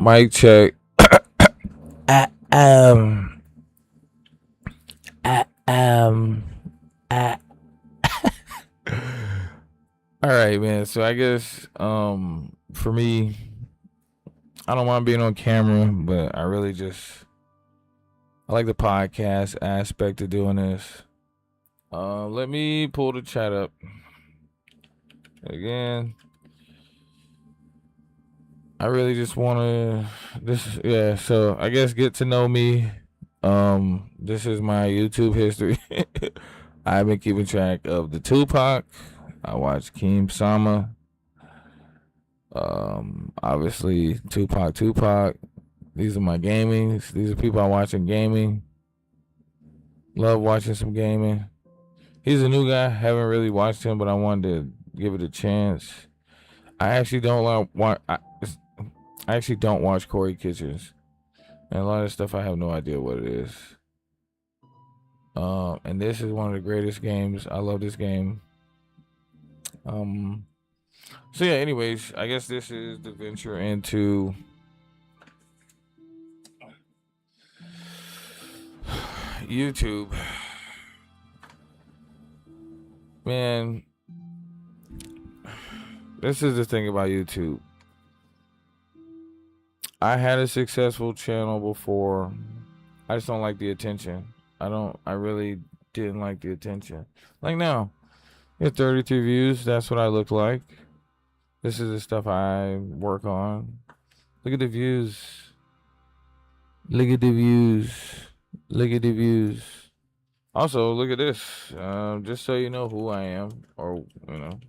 Mic check. Uh, um, uh, um, uh. All right, man. So I guess for me, I don't mind being on camera, but I like the podcast aspect of doing this. Let me pull the chat up again. I really just want to so I guess get to know me. This is my YouTube history. I've been keeping track of the Tupac. I watched Keem Sama. Obviously Tupac. These are my gamings. These are people I watch in gaming. Love watching some gaming. He's a new guy. Haven't really watched him, but I wanted to give it a chance. I actually don't watch Corey Kitchens, and a lot of stuff I have no idea what it is. And this is one of the greatest games. I love this game. So yeah. Anyways, I guess this is the venture into YouTube. Man, this is the thing about YouTube. I had a successful channel before. I just don't like the attention. I really didn't like the attention. Like now, you have 32 views. That's what I look like. This is the stuff I work on. Look at the views. Look at the views. Look at the views. Also, look at this. Just so you know who I am, or you know.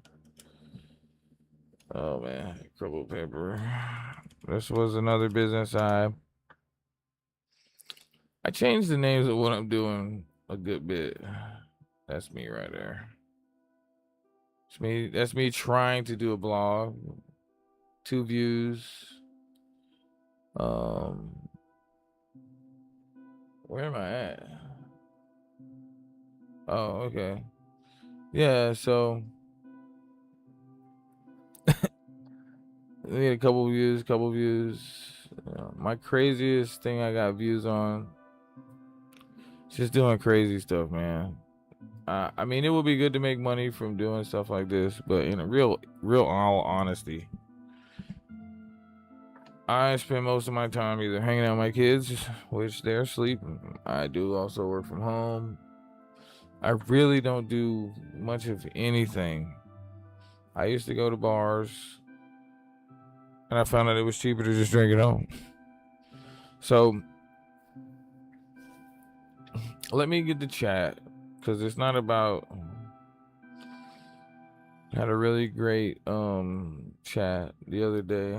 Oh man, crumpled paper. This was another business I changed the names of what I'm doing a good bit. That's me right there. It's me. That's me trying to do a blog. 2 views. Where am I at? Oh, okay. Yeah, so we had a couple views. My craziest thing I got views on. Just doing crazy stuff, man. I mean, it would be good to make money from doing stuff like this, but in a real all honesty, I spend most of my time either hanging out with my kids, which they're asleep. I do also work from home. I really don't do much of anything. I used to go to bars, and I found out it was cheaper to just drink at home. So, let me get the chat, because it's not about... I had a really great chat the other day.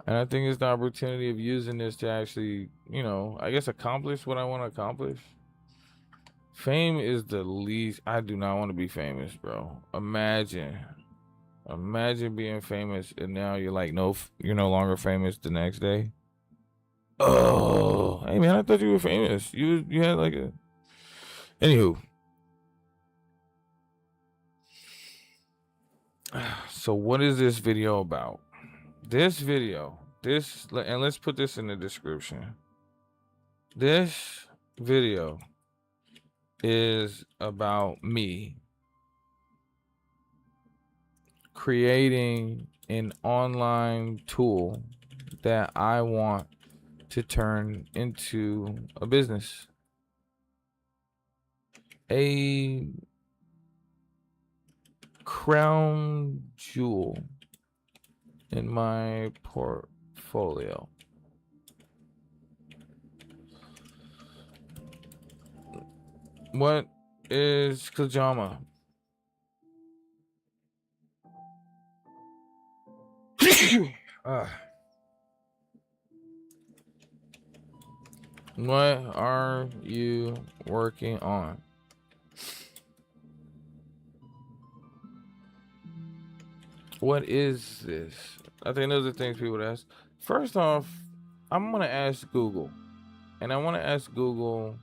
And I think it's the opportunity of using this to actually, I guess accomplish what I want to accomplish. Fame is the least. I do not want to be famous, bro. Imagine being famous and now you're like, no, you're no longer famous the next day. Oh, hey man, I thought you were famous. You had like a. Anywho. So what is this video about? And let's put this in the description. This video is about me creating an online tool that I want to turn into a business. A crown jewel in my portfolio. What is CLAJAMA? What are you working on? What is this? I think those are things people would ask. First off, I'm going to ask Google. And I want to ask Google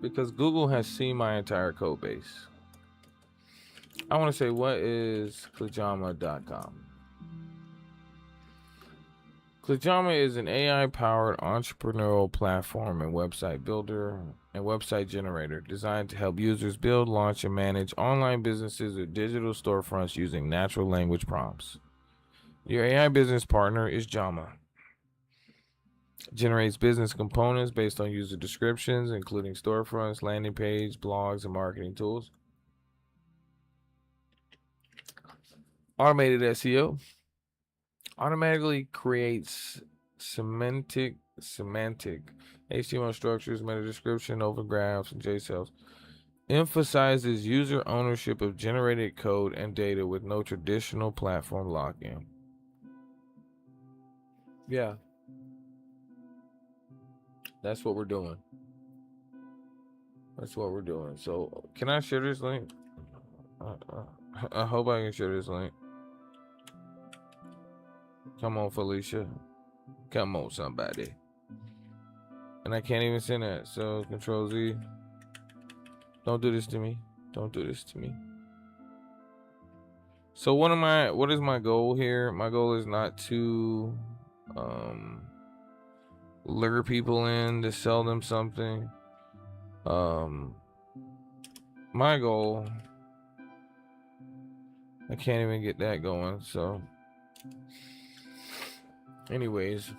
because Google has seen my entire code base. I want to say, what is CLAJAMA.com? CLAJAMA is an AI-powered entrepreneurial platform and website builder and website generator designed to help users build, launch, and manage online businesses or digital storefronts using natural language prompts. Your AI business partner is JAMA. It generates business components based on user descriptions, including storefronts, landing page, blogs, and marketing tools. Automated SEO automatically creates semantic HTML structures, meta description, open graphs, and JSONs. Emphasizes user ownership of generated code and data with no traditional platform lock-in. Yeah, that's what we're doing. That's what we're doing. So, can I share this link? I hope I can share this link. Come on, Felicia. Come on, somebody. And I can't even send that. So, Control Z. Don't do this to me. Don't do this to me. So, what is my goal here? My goal is not to lure people in to sell them something. My goal, I can't even get that going. So, anyways,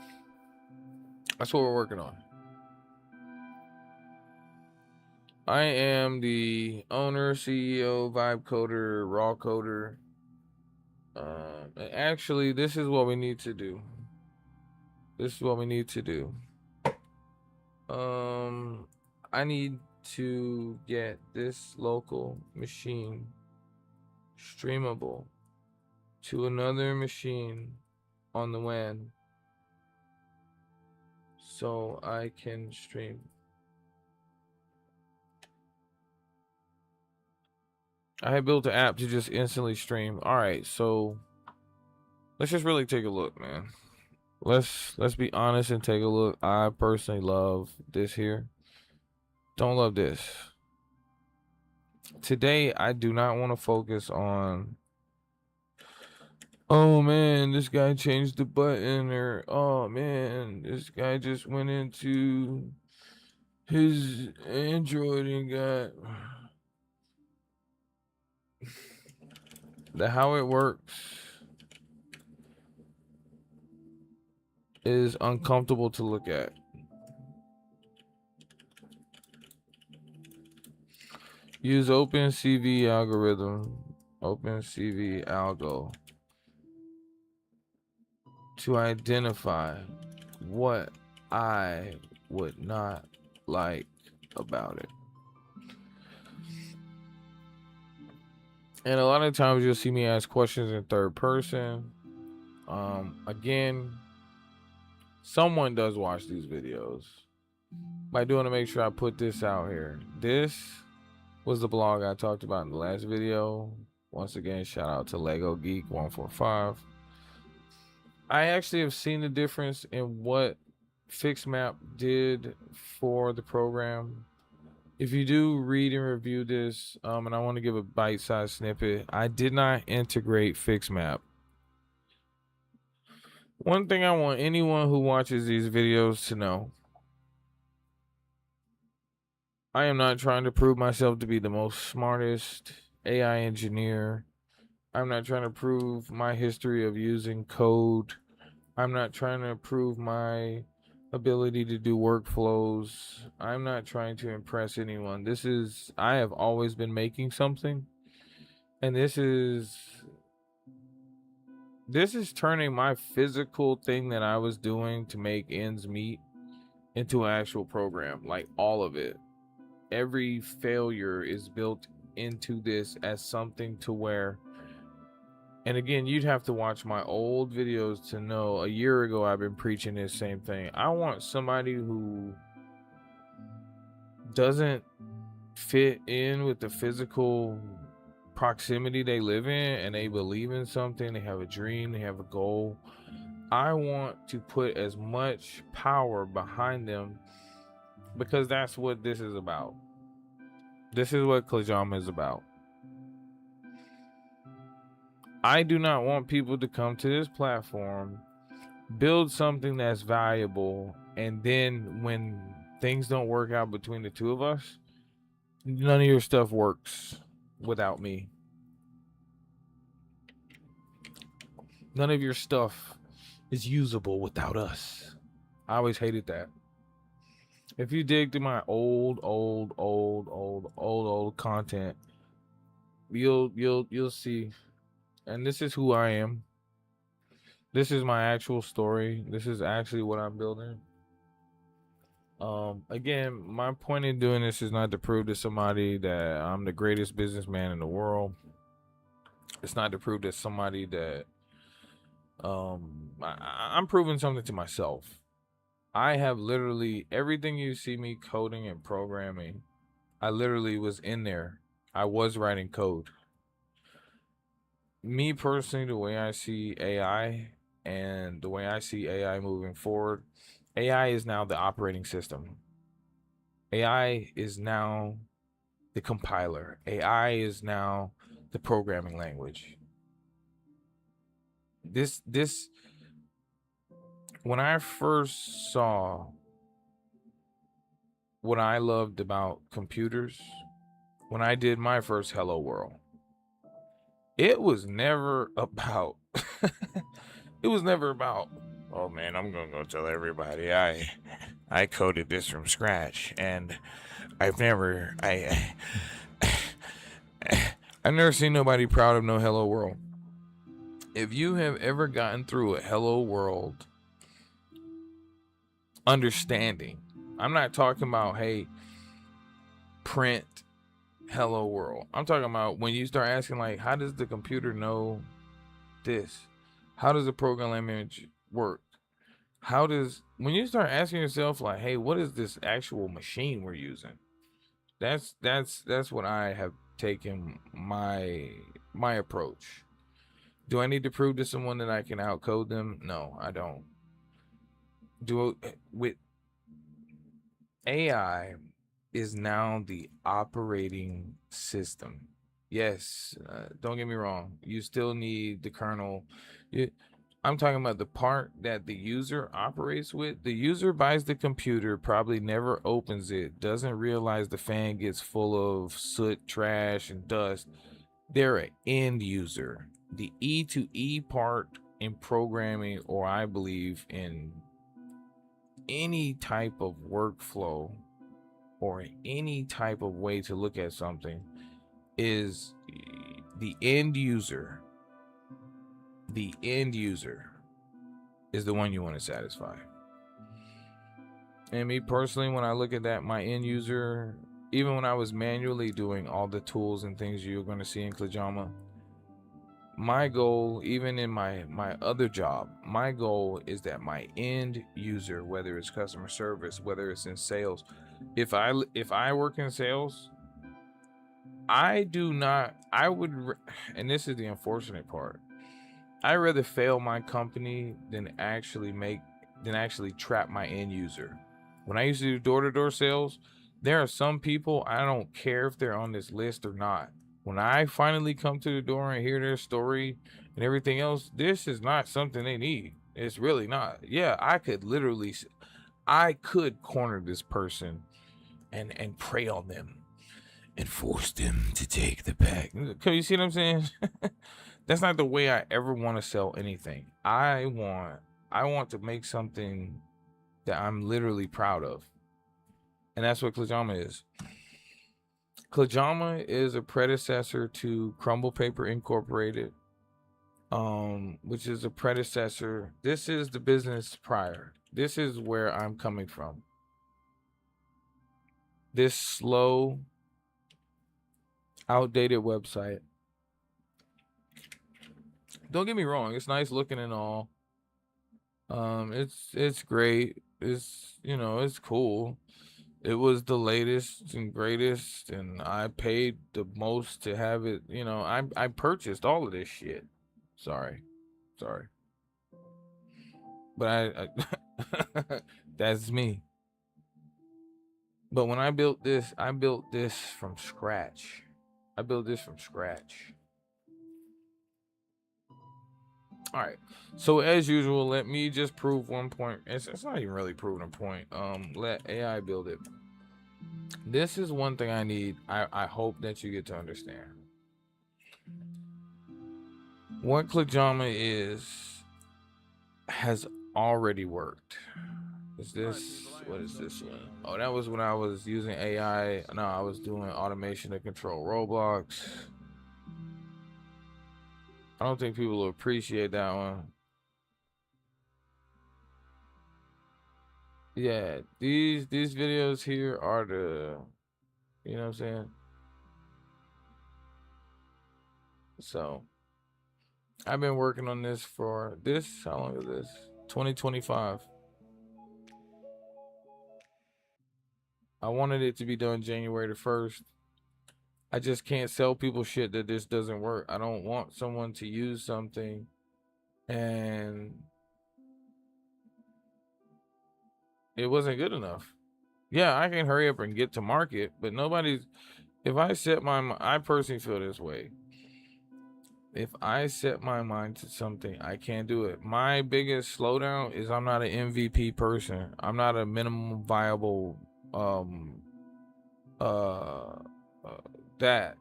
that's what we're working on. I am the owner, CEO, Vibe Coder, Raw Coder. Actually, this is what we need to do. This is what we need to do. I need to get this local machine streamable to another machine on the WAN so I can stream. I had built an app to just instantly stream. All right, so let's just really take a look, man. Let's be honest and take a look. I personally love this here. Don't love this. Today, I do not want to focus on, oh man, this guy changed the button, or oh man, this guy just went into his Android and got how it works is uncomfortable to look at. Use OpenCV algorithm, OpenCV algo, to identify what I would not like about it. And a lot of times you'll see me ask questions in third person. Again, someone does watch these videos. I do want to make sure I put this out here. This was the blog I talked about in the last video. Once again, shout out to Lego Geek 145. I actually have seen the difference in what FixMap did for the program. If you do read and review this, and I want to give a bite-sized snippet, I did not integrate FixMap. One thing I want anyone who watches these videos to know: I am not trying to prove myself to be the most smartest AI engineer. I'm not trying to prove my history of using code. I'm not trying to prove my ability to do workflows. I'm not trying to impress anyone. I have always been making something, and this is turning my physical thing that I was doing to make ends meet into an actual program. Like, all of it. Every failure is built into this as something to where, and again, you'd have to watch my old videos to know, a year ago I've been preaching this same thing. I want somebody who doesn't fit in with the physical proximity they live in, and they believe in something, they have a dream, they have a goal. I want to put as much power behind them, because that's what this is about. This is what CLAJAMA is about. I do not want people to come to this platform, build something that's valuable, and then when things don't work out between the two of us, none of your stuff works without me. None of your stuff is usable without us. I always hated that. If you dig through my old content, you'll see. And this is who I am. This is my actual story. This is actually what I'm building. Again, my point in doing this is not to prove to somebody that I'm the greatest businessman in the world. It's not to prove to somebody that I'm proving something to myself. I have literally everything you see me coding and programming. I literally was in there. I was writing code. Me personally, the way I see AI and the way I see AI moving forward, AI is now the operating system. AI is now the compiler. AI is now the programming language. This when I first saw what I loved about computers, when I did my first Hello World, it was never about it was never about, oh man, I'm gonna go tell everybody I coded this from scratch and I've never I've never seen nobody proud of no Hello World. If you have ever gotten through a Hello World understanding, I'm not talking about, hey, print Hello World. I'm talking about when you start asking, like, how does the computer know this? How does the program language work? How does, when you start asking yourself, like, hey, what is this actual machine we're using? That's what I have taken my approach. Do I need to prove to someone that I can outcode them? No, I don't. With AI is now the operating system. Yes, don't get me wrong. You still need the kernel. I'm talking about the part that the user operates with. The user buys the computer, probably never opens it, doesn't realize the fan gets full of soot, trash, and dust. They're an end user. The E to E part in programming, or I believe in any type of workflow or any type of way to look at something, is the end user. The end user is the one you want to satisfy. And me personally, when I look at that, my end user, even when I was manually doing all the tools and things you're going to see in CLAJAMA, my goal, even in my other job, my goal is that my end user, whether it's customer service, whether it's in sales, if I work in sales, I would, and this is the unfortunate part, I'd rather fail my company than actually trap my end user. When I used to do door-to-door sales, there are some people, I don't care if they're on this list or not. When I finally come to the door and hear their story and everything else, this is not something they need. It's really not. Yeah, I could corner this person and prey on them and force them to take the bag. You see what I'm saying? That's not the way I ever want to sell anything. I want to make something that I'm literally proud of. And that's what CLAJAMA is. CLAJAMA is a predecessor to Crumble Paper Incorporated, which is a predecessor. This is the business prior. This is where I'm coming from. This slow, outdated website. Don't get me wrong, it's nice looking and all. It's great. It's cool. It was the latest and greatest, and I paid the most to have it. I purchased all of this shit. Sorry, but I that's me. But when I built this from scratch. I built this from scratch. All right. So as usual, let me just prove one point. It's not even really proving a point. Let AI build it. This is one thing I need. I hope that you get to understand. What CLAJAMA has already worked. What is this one? Oh, that was when I was using AI. No, I was doing automation to control Roblox. I don't think people will appreciate that one. Yeah, these videos here are the, you know what I'm saying? So I've been working on this for how long is this? 2025. I wanted it to be done January the 1st. I just can't sell people shit that this doesn't work. I don't want someone to use something and it wasn't good enough. Yeah, I can hurry up and get to market, but if I personally feel this way. If I set my mind to something, I can't do it. My biggest slowdown is I'm not an MVP person. I'm not a minimum viable uh, that.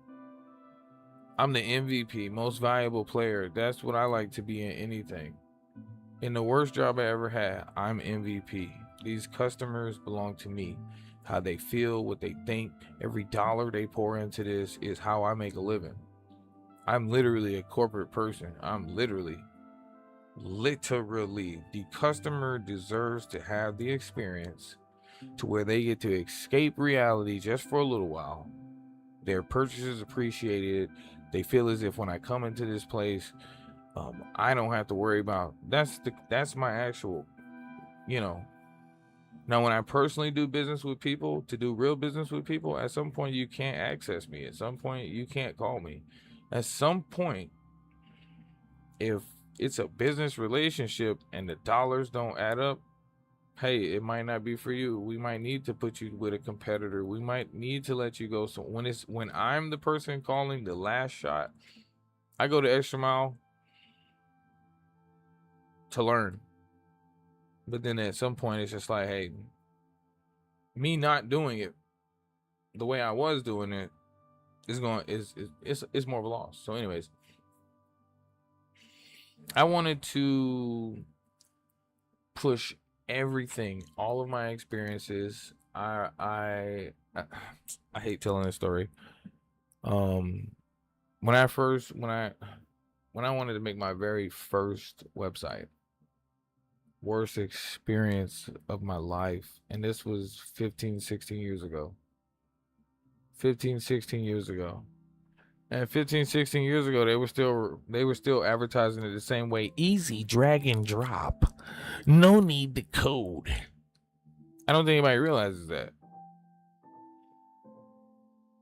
I'm the MVP, most valuable player. That's what I like to be in anything. In the worst job I ever had, I'm MVP. These customers belong to me. How they feel, what they think, every dollar they pour into this is how I make a living. I'm literally a corporate person. I'm literally, the customer deserves to have the experience to where they get to escape reality just for a little while. Their purchases appreciated. They feel as if when I come into this place, I don't have to worry about. That's my actual, you know. Now, when I personally do business with people, to do real business with people, at some point you can't access me. At some point you can't call me. At some point, if it's a business relationship and the dollars don't add up, hey, it might not be for you. We might need to put you with a competitor. We might need to let you go. So when I'm the person calling the last shot, I go the extra mile to learn. But then at some point it's just like, hey, me not doing it the way I was doing it is more of a loss. So anyways, I wanted to push everything, all of my experiences. I hate telling this story. When I wanted to make my very first website, worst experience of my life, and this was 15, 16 years ago. 15, 16 years ago. And 15, 16 years ago, they were still advertising it the same way. Easy drag and drop. No need to code. I don't think anybody realizes that.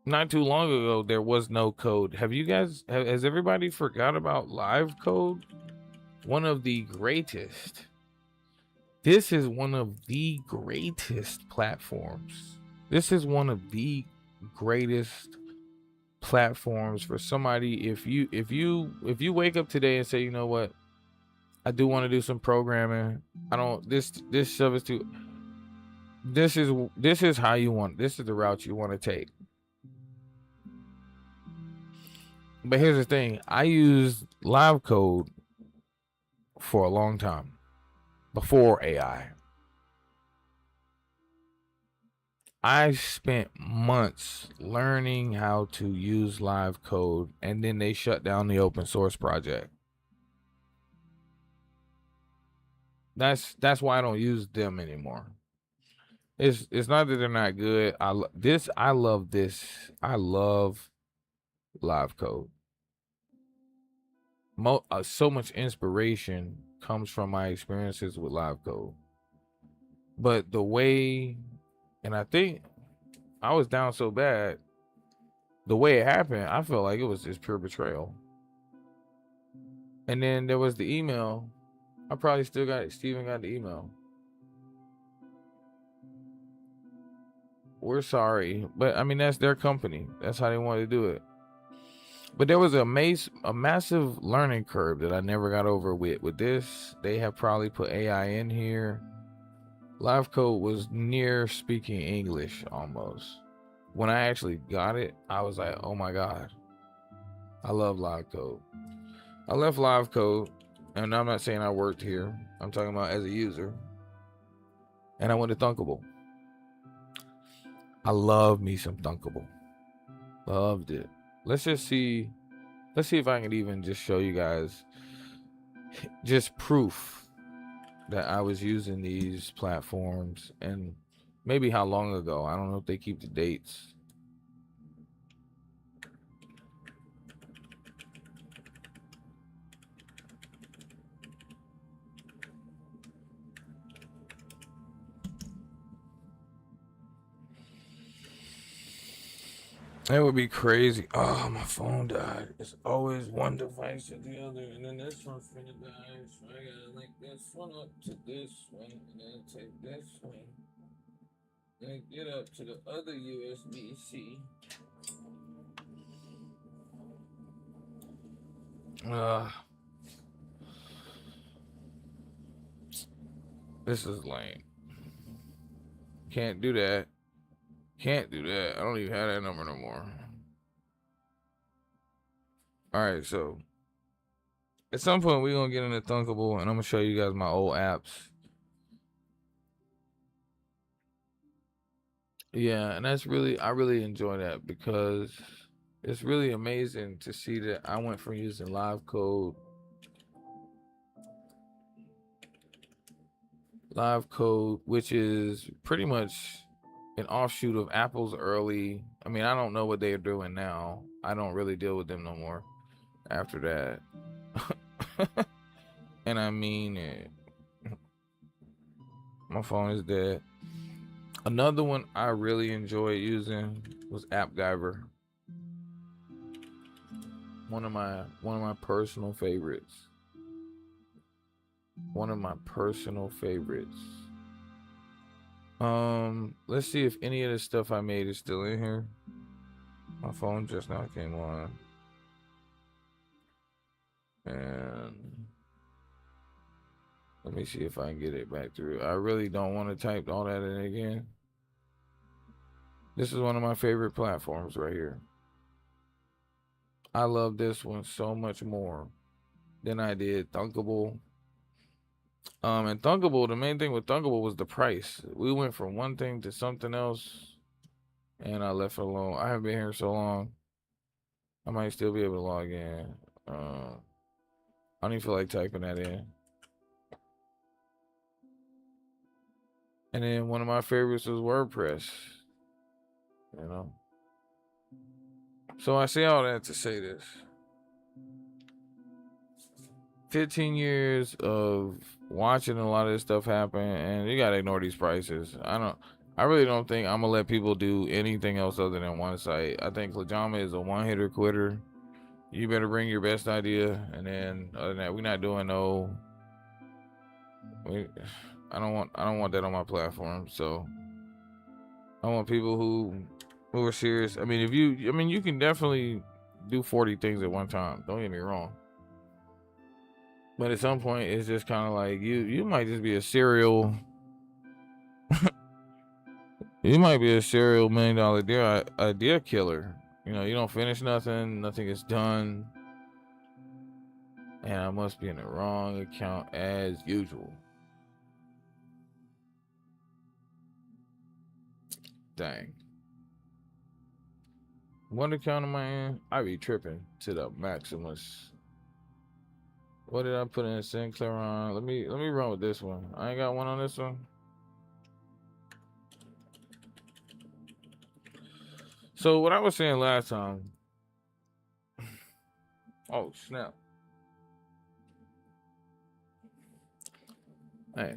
Not too long ago, there was no code. Has everybody forgot about live code? One of the greatest. This is one of the greatest platforms. This is one of the greatest platforms for somebody. If you wake up today and say, you know what, I do want to do some programming. I don't this stuff is too. This is how you want. This is the route you want to take. But here's the thing: I used live code for a long time before AI. I spent months learning how to use live code, and then they shut down the open source project. That's why I don't use them anymore. It's not that they're not good. I love this. I love live code. So much inspiration comes from my experiences with live code. But the way, and I think I was down so bad, the way it happened, I felt like it was just pure betrayal. And then there was the email. I probably still got it. Steven got the email. We're sorry, but I mean, that's their company. That's how they wanted to do it. But there was a massive learning curve that I never got over with this. They have probably put AI in here. Live code was near speaking English almost. When I actually got it, I was like, oh my God, I love live code. I left live code, and I'm not saying I worked here. I'm talking about as a user. And I went to Thunkable. I love me some Thunkable. Loved it. Let's see if I can even just show you guys just proof that I was using these platforms and maybe how long ago. I don't know if they keep the dates. That would be crazy. Oh, my phone died. It's always one device to the other, and then this one's finna die. So I gotta link this one up to this one, and then take this one, and get up to the other USB-C. This is lame. Can't do that. Can't do that. I don't even have that number no more. All right, so at some point we're gonna get into Thunkable, and I'm gonna show you guys my old apps. Yeah, and I really enjoy that because it's really amazing to see that I went from using live code, which is pretty much an offshoot of Apple's early. I mean, I don't know what they're doing now. I don't really deal with them no more after that. And I mean it. My phone is dead. Another one I really enjoyed using was AppGyver. One of my personal favorites. One of my personal favorites. Let's see if any of the stuff I made is still in here. My phone just now came on. And let me see if I can get it back through. I really don't want to type all that in again. This is one of my favorite platforms right here. I love this one so much more than I did Thunkable. And Thunkable, the main thing with Thunkable was the price. We went from one thing to something else, and I left it alone. I haven't been here so long. I might still be able to log in. I don't even feel like typing that in. And then one of my favorites was WordPress. You know. So I say all that to say this. 15 years of watching a lot of this stuff happen, and you gotta ignore these prices. I really don't think I'm gonna let people do anything else other than one site. I think CLAJAMA is a one-hitter quitter. You better bring your best idea, and then other than that, we're not doing no. I don't want that on my platform. So I want people who are serious. I mean, you can definitely do 40 things at one time. Don't get me wrong. But at some point, it's just kind of like you might just be a serial. You might be a serial $1 million idea killer. You know, you don't finish nothing. Nothing is done. And I must be in the wrong account as usual. Dang. What account am I in? I be tripping to the maximus. What did I put in Sinclair on? Let me run with this one. I ain't got one on this one. So what I was saying last time. Oh snap. Hey.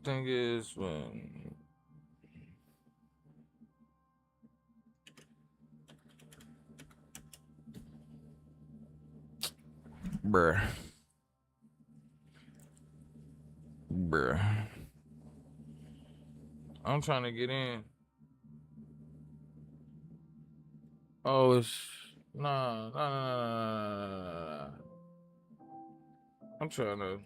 Thing is when Bruh. Bruh. I'm trying to get in. Oh, it's nah. I'm trying to,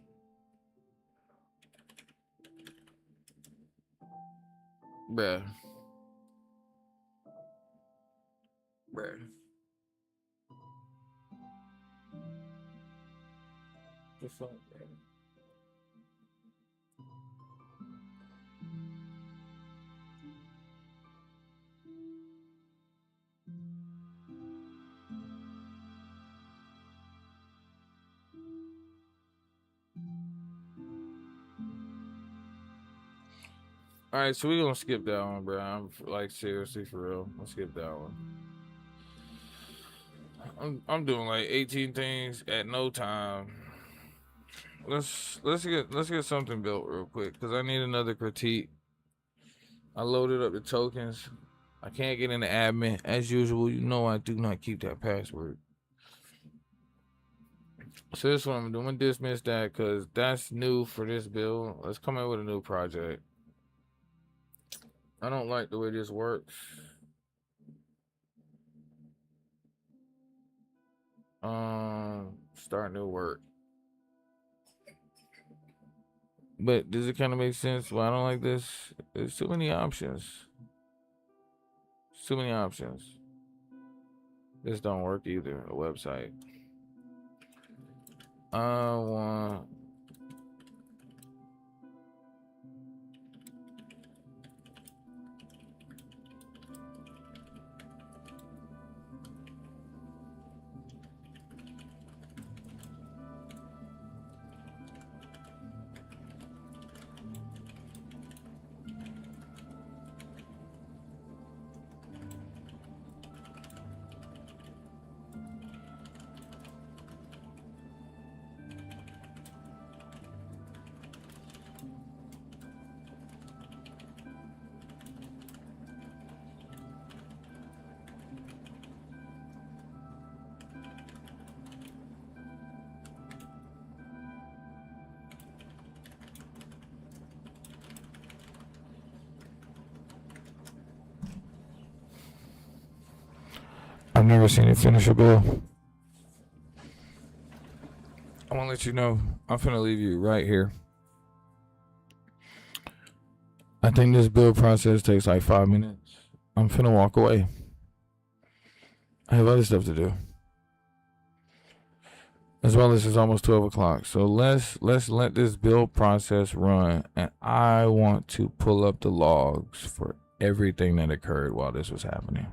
bruh, bruh. Just like that. All right, so we gonna skip that one, bro. I'm like seriously for real. Let's skip that one. I'm doing like 18 things at no time. Let's get something built real quick because I need another critique. I loaded up the tokens. I can't get into admin as usual. You know I do not keep that password. So this one I'm doing. Dismiss that because that's new for this build. Let's come in with a new project. I don't like the way this works. Start new work. But does it kind of make sense why I don't like this? There's too many options. Too many options. This don't work either. A website. I want. I've never seen it finish a bill. I want to let you know. I'm finna leave you right here. I think this build process takes like 5 minutes. I'm finna walk away. I have other stuff to do. As well as it's almost 12 o'clock. So let's let this build process run. And I want to pull up the logs for everything that occurred while this was happening.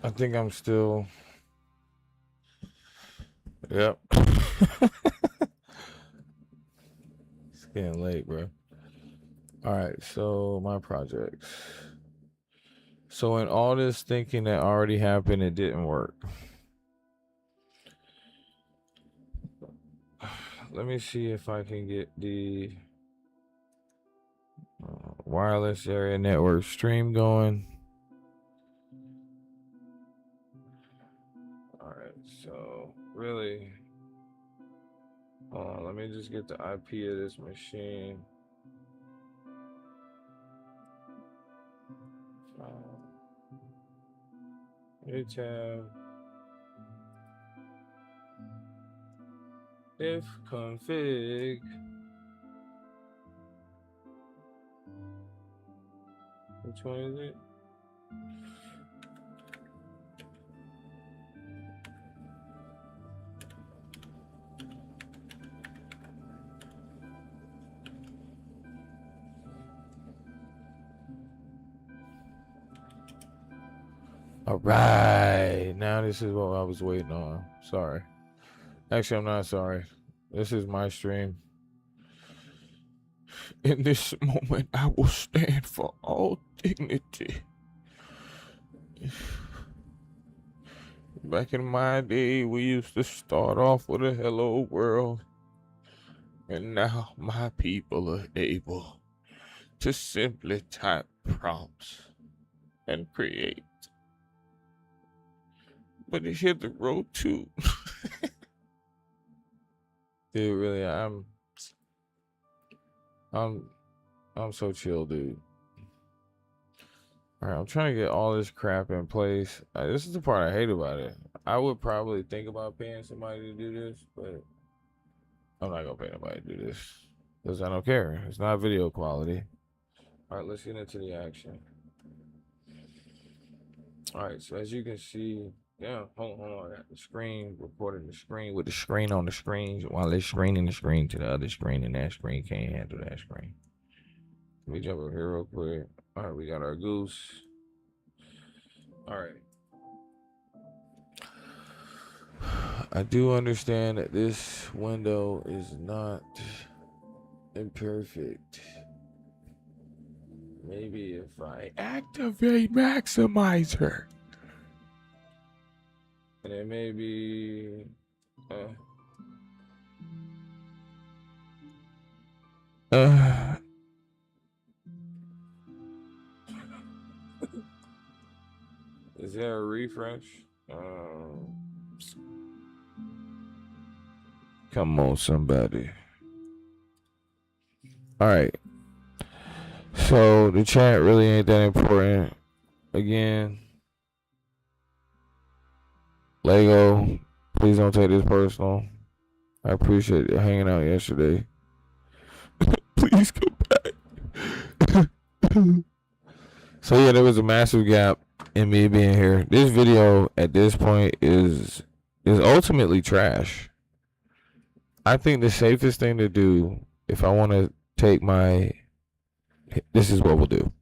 I think I'm still. Yep. It's getting late, bro. All right, so my projects. So in all this thinking that already happened, it didn't work. Let me see if I can get the wireless area network stream going. All right, so really, let me just get the IP of this machine. New tab. If config. Which one is it? All right, now this is what I was waiting on. Sorry. Actually, I'm not sorry. This is my stream. In this moment, I will stand for all dignity. Back in my day, we used to start off with a hello world. And now my people are able to simply type prompts and create. But it hit the road too. Dude, really, I'm so chill, dude. All right, I'm trying to get all this crap in place. This is the part I hate about it. I would probably think about paying somebody to do this, but I'm not gonna pay nobody to do this because I don't care. It's not video quality. All right, let's get into the action. All right, so as you can see, yeah, hold on, I got the screen, recording the screen with the screen on the screen while they're screening the screen to the other screen, and that screen can't handle that screen. Let me jump over here real quick. All right, we got our goose. All right. I do understand that this window is not imperfect. Maybe if I activate maximizer. And then maybe is there a refresh? Come on, somebody. All right. So the chat really ain't that important. Again, Lego, please don't take this personal. I appreciate you hanging out yesterday. Please come back. So yeah, there was a massive gap in me being here. This video at this point is ultimately trash. I think the safest thing to do if I want to take my, this is what we'll do.